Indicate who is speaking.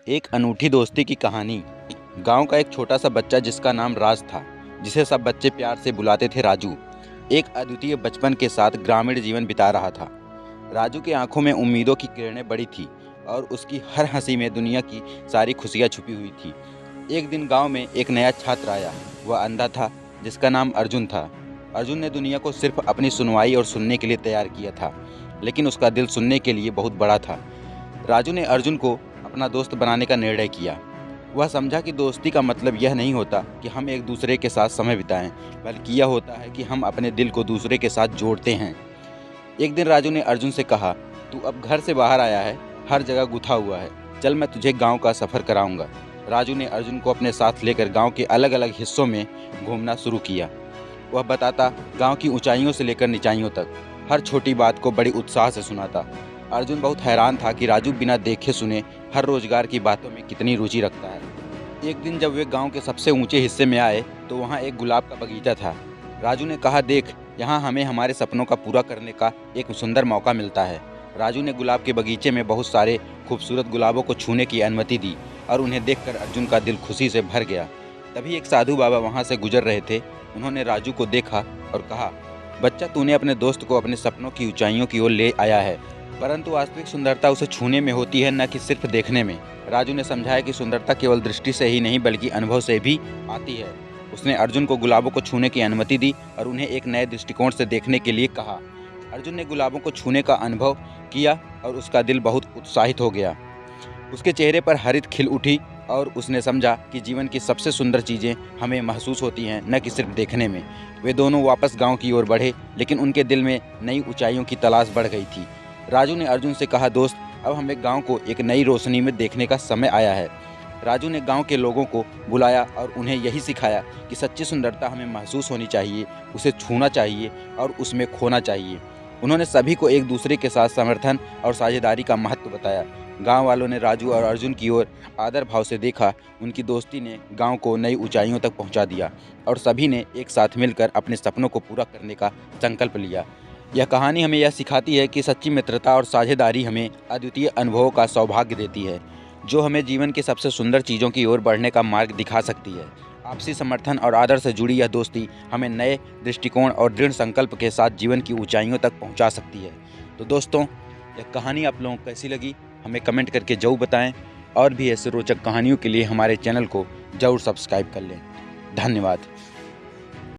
Speaker 1: एक अनूठी दोस्ती की कहानी। गांव का एक छोटा सा बच्चा जिसका नाम राज था, जिसे सब बच्चे प्यार से बुलाते थे राजू, एक अद्वितीय बचपन के साथ ग्रामीण जीवन बिता रहा था। राजू की आंखों में उम्मीदों की किरणें बड़ी थी और उसकी हर हंसी में दुनिया की सारी खुशियां छुपी हुई थी। एक दिन गांव में एक नया छात्र आया। वह अंधा था, जिसका नाम अर्जुन था। अर्जुन ने दुनिया को सिर्फ अपनी सुनवाई और सुनने के लिए तैयार किया था, लेकिन उसका दिल सुनने के लिए बहुत बड़ा था। राजू ने अर्जुन को अपना दोस्त बनाने का निर्णय किया। वह समझा कि दोस्ती का मतलब यह नहीं होता कि हम एक दूसरे के साथ समय बिताएं, बल्कि यह होता है कि हम अपने दिल को दूसरे के साथ जोड़ते हैं। एक दिन राजू ने अर्जुन से कहा, तू अब घर से बाहर आया है, हर जगह गुथा हुआ है, चल मैं तुझे गांव का सफ़र कराऊंगा। राजू ने अर्जुन को अपने साथ लेकर गांव के अलग अलग हिस्सों में घूमना शुरू किया। वह बताता गांव की ऊंचाइयों से लेकर निचाइयों तक, हर छोटी बात को बड़ी उत्साह से सुनाता। अर्जुन बहुत हैरान था कि राजू बिना देखे सुने हर रोजगार की बातों में कितनी रुचि रखता है। एक दिन जब वे गांव के सबसे ऊंचे हिस्से में आए तो वहां एक गुलाब का बगीचा था। राजू ने कहा, देख, यहाँ हमें हमारे सपनों का पूरा करने का एक सुंदर मौका मिलता है। राजू ने गुलाब के बगीचे में बहुत सारे खूबसूरत गुलाबों को छूने की अनुमति दी और उन्हें देखकर अर्जुन का दिल खुशी से भर गया। तभी एक साधु बाबा वहाँ से गुजर रहे थे। उन्होंने राजू को देखा और कहा, बच्चा, तूने अपने दोस्त को अपने सपनों की ऊंचाइयों की ओर ले आया है, परंतु वास्तविक सुंदरता उसे छूने में होती है, न कि सिर्फ देखने में। राजू ने समझाया कि सुंदरता केवल दृष्टि से ही नहीं बल्कि अनुभव से भी आती है। उसने अर्जुन को गुलाबों को छूने की अनुमति दी और उन्हें एक नए दृष्टिकोण से देखने के लिए कहा। अर्जुन ने गुलाबों को छूने का अनुभव किया और उसका दिल बहुत उत्साहित हो गया। उसके चेहरे पर हरित खिल उठी और उसने समझा कि जीवन की सबसे सुंदर चीज़ें हमें महसूस होती हैं, न कि सिर्फ देखने में। वे दोनों वापस गांव की ओर बढ़े, लेकिन उनके दिल में नई ऊंचाइयों की तलाश बढ़ गई थी। राजू ने अर्जुन से कहा, दोस्त, अब हमें गांव को एक नई रोशनी में देखने का समय आया है। राजू ने गांव के लोगों को बुलाया और उन्हें यही सिखाया कि सच्ची सुंदरता हमें महसूस होनी चाहिए, उसे छूना चाहिए और उसमें खोना चाहिए। उन्होंने सभी को एक दूसरे के साथ समर्थन और साझेदारी का महत्व बताया। गांव वालों ने राजू और अर्जुन की ओर आदर भाव से देखा। उनकी दोस्ती ने गांव को नई ऊंचाइयों तक पहुंचा दिया और सभी ने एक साथ मिलकर अपने सपनों को पूरा करने का संकल्प लिया। यह कहानी हमें यह सिखाती है कि सच्ची मित्रता और साझेदारी हमें अद्वितीय अनुभवों का सौभाग्य देती है, जो हमें जीवन की सबसे सुंदर चीज़ों की ओर बढ़ने का मार्ग दिखा सकती है। आपसी समर्थन और आदर से जुड़ी यह दोस्ती हमें नए दृष्टिकोण और दृढ़ संकल्प के साथ जीवन की ऊंचाइयों तक पहुंचा सकती है। तो दोस्तों, यह कहानी आप लोगों को कैसी लगी हमें कमेंट करके ज़रूर बताएं और भी ऐसे रोचक कहानियों के लिए हमारे चैनल को ज़रूर सब्सक्राइब कर लें। धन्यवाद।